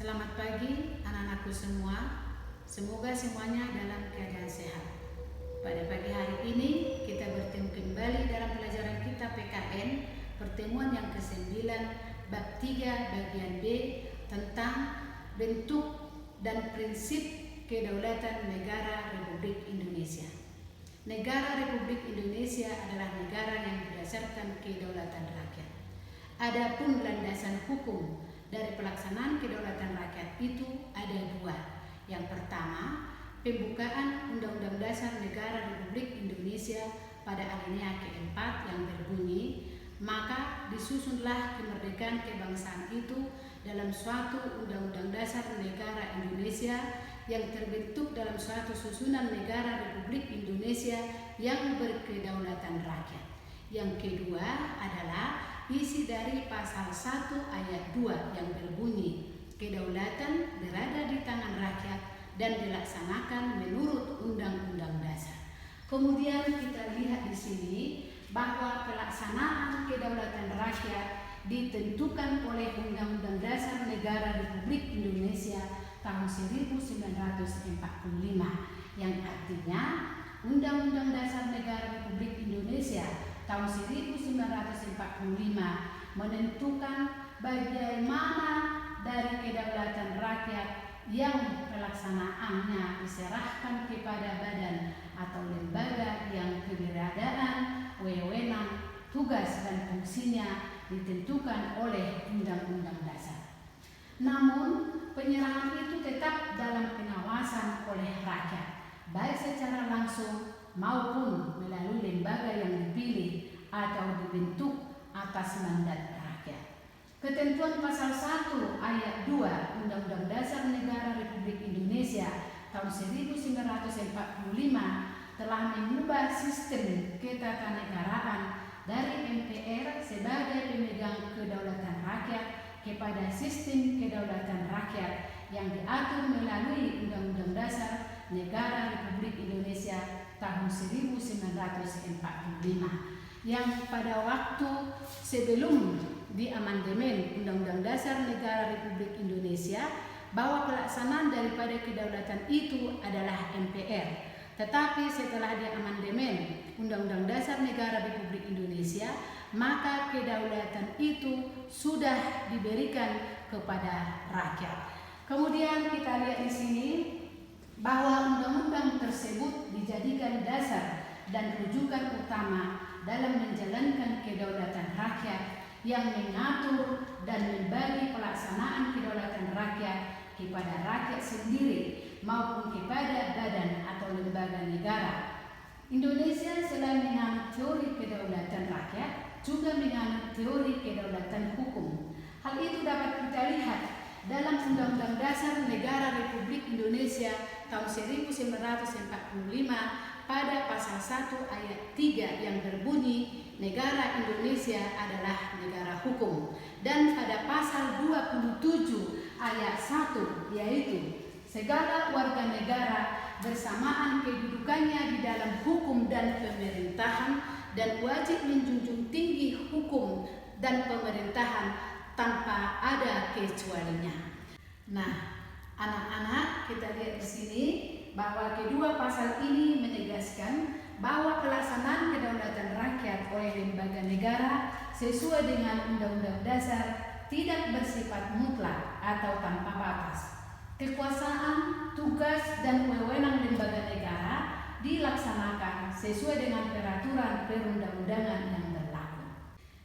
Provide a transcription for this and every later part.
Selamat pagi anak-anakku semua. Semoga semuanya dalam keadaan sehat. Pada pagi hari ini kita bertemu kembali dalam pelajaran kita PKN pertemuan yang ke-9 bab 3 bagian B tentang bentuk dan prinsip kedaulatan negara Republik Indonesia. Negara Republik Indonesia adalah negara yang berdasarkan kedaulatan rakyat. Adapun landasan hukum dari pelaksanaan kedaulatan rakyat itu ada dua. Yang pertama, pembukaan Undang-Undang Dasar Negara Republik Indonesia pada alinea keempat yang berbunyi, maka disusunlah kemerdekaan kebangsaan itu dalam suatu Undang-Undang Dasar Negara Indonesia yang terbentuk dalam suatu susunan negara Republik Indonesia yang berkedaulatan rakyat. Yang kedua adalah isi dari pasal 1 ayat 2 yang berbunyi, kedaulatan berada di tangan rakyat dan dilaksanakan menurut Undang-Undang Dasar. Kemudian kita lihat di sini bahwa pelaksanaan kedaulatan rakyat ditentukan oleh Undang-Undang Dasar Negara Republik Indonesia tahun 1945, yang artinya Undang-Undang Dasar Negara Republik Indonesia tahun 1945 menentukan bagaimana dari kedaulatan rakyat yang pelaksanaannya diserahkan kepada badan atau lembaga yang keberadaan, wewenang, tugas dan fungsinya ditentukan oleh Undang-Undang Dasar. Namun, penyerahan itu tetap dalam pengawasan oleh rakyat, baik secara langsung maupun melalui lembaga yang dipilih atau dibentuk atas mandat rakyat. Ketentuan pasal 1 ayat 2 Undang-Undang Dasar Negara Republik Indonesia tahun 1945 telah mengubah sistem ketatanegaraan dari MPR sebagai pemegang kedaulatan rakyat kepada sistem kedaulatan rakyat yang diatur melalui Undang-Undang Dasar Negara Republik Indonesia tahun 1945, yang pada waktu sebelum diamandemen Undang-Undang Dasar Negara Republik Indonesia bahwa pelaksanaan daripada kedaulatan itu adalah MPR. Tetapi setelah diamandemen Undang-Undang Dasar Negara Republik Indonesia, maka kedaulatan itu sudah diberikan kepada rakyat. Kemudian kita lihat di sini bahwa undang-undang tersebut dijadikan dasar dan rujukan utama dalam menjalankan kedaulatan rakyat yang mengatur dan membagi pelaksanaan kedaulatan rakyat kepada rakyat sendiri maupun kepada badan atau lembaga negara. Indonesia selain menganut teori kedaulatan rakyat, juga menganut teori kedaulatan hukum. Hal itu dapat kita lihat dalam Undang-Undang Dasar Negara Republik Indonesia tahun 1945 pada pasal 1 ayat 3 yang berbunyi, negara Indonesia adalah negara hukum. Dan pada pasal 27 ayat 1 yaitu, segala warga negara bersamaan kedudukannya di dalam hukum dan pemerintahan dan wajib menjunjung tinggi hukum dan pemerintahan tanpa ada kecualinya. Nah, anak-anak, kita lihat di sini bahwa kedua pasal ini menegaskan bahwa pelaksanaan kedaulatan rakyat oleh lembaga negara sesuai dengan Undang-Undang Dasar tidak bersifat mutlak atau tanpa batas. Kekuasaan, tugas, dan wewenang lembaga negara dilaksanakan sesuai dengan peraturan perundang-undangan yang berlaku.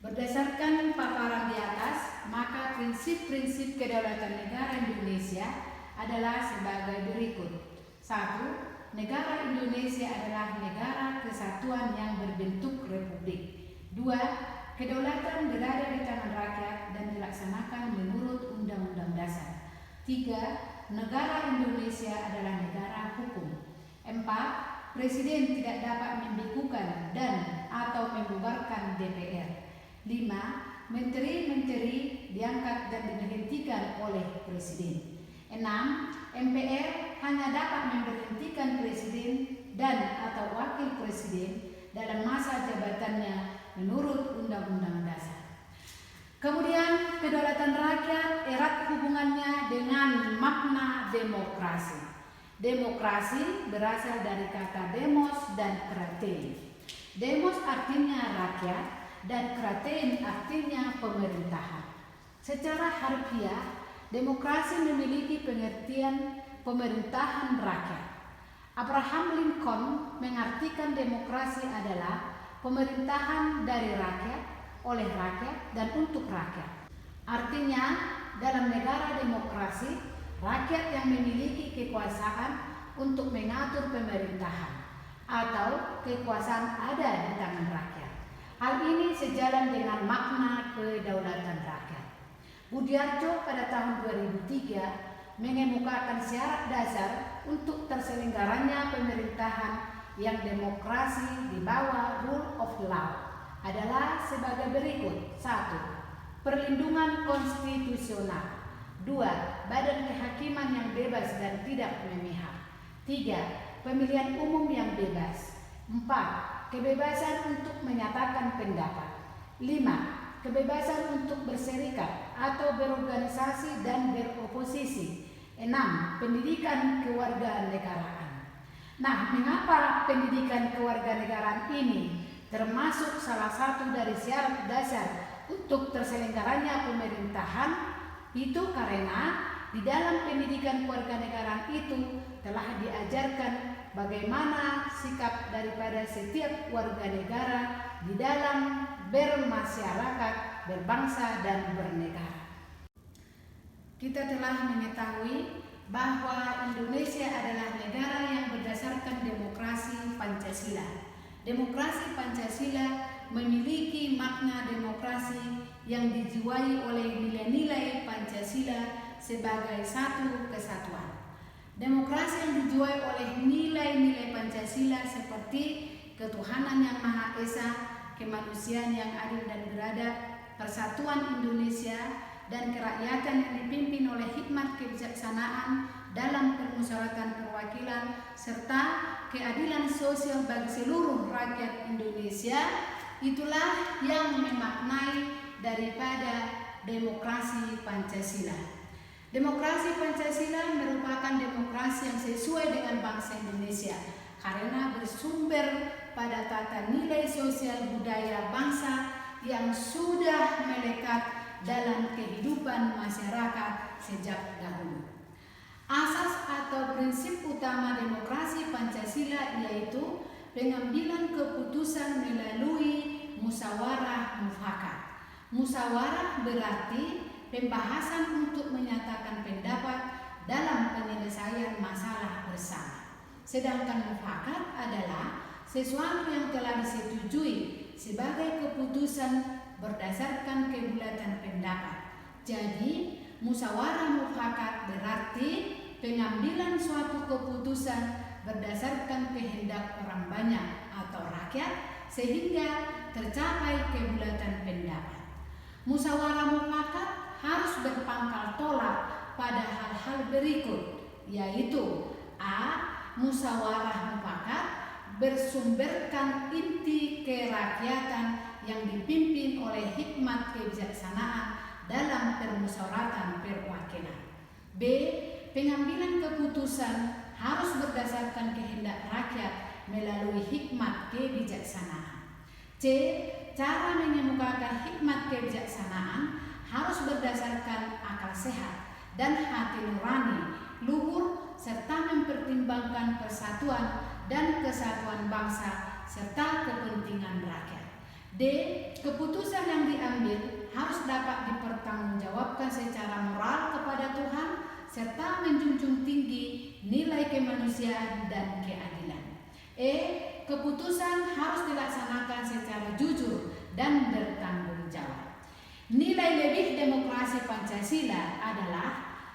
Berdasarkan paparan di atas, maka prinsip-prinsip kedaulatan negara Indonesia adalah sebagai berikut. 1. Negara Indonesia adalah negara kesatuan yang berbentuk republik. 2. Kedaulatan berada di tangan rakyat dan dilaksanakan menurut Undang-Undang Dasar. 3. Negara Indonesia adalah negara hukum. 4. Presiden tidak dapat membekukan dan atau membubarkan DPR. 5. Menteri-menteri diangkat dan diberhentikan oleh Presiden. 6. MPR hanya dapat memberhentikan Presiden dan atau Wakil Presiden dalam masa jabatannya menurut Undang-Undang Dasar. Kemudian kedaulatan rakyat erat hubungannya dengan makna demokrasi. Demokrasi berasal dari kata demos dan kratein. Demos artinya rakyat dan kratein artinya pemerintahan. Secara harfiah, demokrasi memiliki pengertian pemerintahan rakyat. Abraham Lincoln mengartikan demokrasi adalah pemerintahan dari rakyat, oleh rakyat, dan untuk rakyat. Artinya, dalam negara demokrasi, rakyat yang memiliki kekuasaan untuk mengatur pemerintahan atau kekuasaan ada di tangan rakyat. Hal ini sejalan dengan makna kedaulatan rakyat. Budiarto pada tahun 2003 mengemukakan syarat dasar untuk terselenggaranya pemerintahan yang demokrasi di bawah rule of law adalah sebagai berikut. 1. Perlindungan konstitusional. 2. Badan kehakiman yang bebas dan tidak memihak. 3. Pemilihan umum yang bebas. 4. Kebebasan untuk menyatakan pendapat. 5. Kebebasan untuk berserikat atau berorganisasi dan beroposisi. 6. Pendidikan kewarganegaraan. Nah, mengapa pendidikan kewarganegaraan ini termasuk salah satu dari syarat dasar untuk terselenggaranya pemerintahan? Itu karena di dalam pendidikan kewarganegaraan itu telah diajarkan bagaimana sikap daripada setiap warga negara di dalam bermasyarakat, berbangsa, dan bernegara. Kita telah mengetahui bahwa Indonesia adalah negara yang berdasarkan demokrasi Pancasila. Demokrasi Pancasila memiliki makna demokrasi yang dijiwai oleh nilai-nilai Pancasila sebagai satu kesatuan. Demokrasi yang dijiwai oleh nilai-nilai Pancasila seperti ketuhanan yang Maha Esa, kemanusiaan yang adil dan beradab, persatuan Indonesia, dan kerakyatan yang dipimpin oleh hikmat kebijaksanaan dalam permusyawaratan perwakilan, serta keadilan sosial bagi seluruh rakyat Indonesia, itulah yang memaknai daripada demokrasi Pancasila. Demokrasi Pancasila merupakan demokrasi yang sesuai dengan bangsa Indonesia karena bersumber pada tata nilai sosial budaya bangsa yang sudah melekat dalam kehidupan masyarakat sejak dahulu. Asas atau prinsip utama demokrasi Pancasila yaitu pengambilan keputusan melalui musyawarah mufakat. Musyawarah berarti pembahasan untuk menyatakan pendapat dalam penyelesaian masalah bersama. Sedangkan mufakat adalah sesuatu yang telah disetujui sebagai keputusan berdasarkan kebulatan pendapat. Jadi, musyawarah mufakat berarti pengambilan suatu keputusan berdasarkan kehendak orang banyak atau rakyat sehingga tercapai kebulatan pendapat. Musyawarah mufakat harus berpangkal tolak pada hal-hal berikut, yaitu a. Musyawarah mufakat bersumberkan inti kerakyatan yang dipimpin oleh hikmat kebijaksanaan dalam permusyawaratan perwakilan. B. Pengambilan keputusan harus berdasarkan kehendak rakyat melalui hikmat kebijaksanaan. C. Cara mengemukakan hikmat kebijaksanaan harus berdasarkan akal sehat dan hati nurani, luhur, serta mempertimbangkan persatuan dan kesatuan bangsa serta kepentingan rakyat. D. Keputusan yang diambil harus dapat dipertanggungjawabkan secara moral kepada Tuhan serta menjunjung tinggi nilai kemanusiaan dan keadilan. E. Keputusan harus dilaksanakan secara jujur dan bertanggung jawab. Nilai lebih demokrasi Pancasila adalah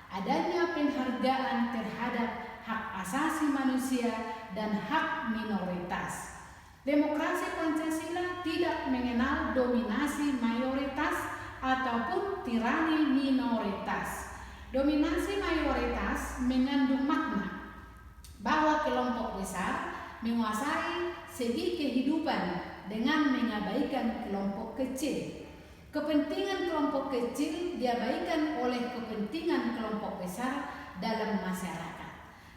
adanya penghargaan terhadap hak asasi manusia dan hak minoritas. Demokrasi Pancasila tidak mengenal dominasi mayoritas ataupun tirani minoritas. Dominasi mayoritas mengandung makna bahwa kelompok besar menguasai segi kehidupan dengan mengabaikan kelompok kecil. Kepentingan kelompok kecil diabaikan oleh kepentingan kelompok besar dalam masyarakat.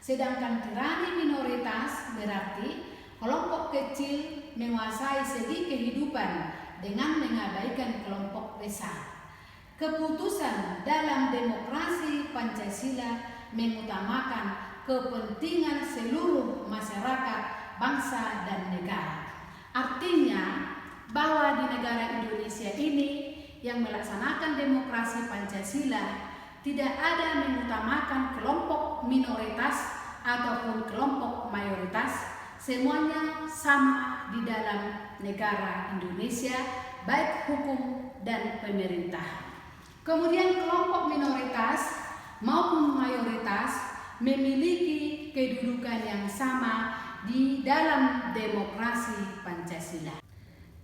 Sedangkan tirani minoritas berarti kelompok kecil menguasai segi kehidupan dengan mengabaikan kelompok besar. Keputusan dalam demokrasi Pancasila mengutamakan kepentingan seluruh masyarakat, bangsa, dan negara. Artinya bahwa di negara Indonesia ini yang melaksanakan demokrasi Pancasila tidak ada mengutamakan kelompok minoritas ataupun kelompok mayoritas, semuanya sama di dalam negara Indonesia, baik hukum dan pemerintah. Kemudian kelompok minoritas maupun mayoritas memiliki kedudukan yang sama di dalam demokrasi Pancasila.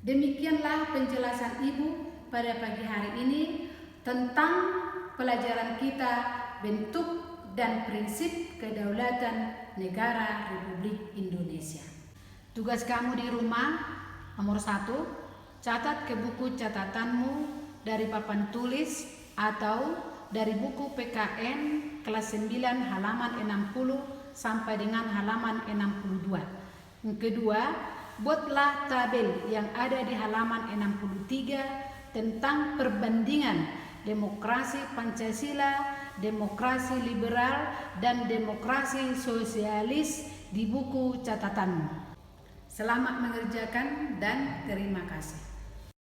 Demikianlah penjelasan Ibu pada pagi hari ini tentang pelajaran kita bentuk dan prinsip kedaulatan negara Republik Indonesia. Tugas kamu di rumah nomor 1, catat ke buku catatanmu dari papan tulis atau dari buku PKN kelas 9 halaman 60 sampai dengan halaman 62. Yang kedua, buatlah tabel yang ada di halaman 63 tentang perbandingan demokrasi Pancasila, demokrasi liberal, dan demokrasi sosialis di buku catatanmu. Selamat mengerjakan dan terima kasih.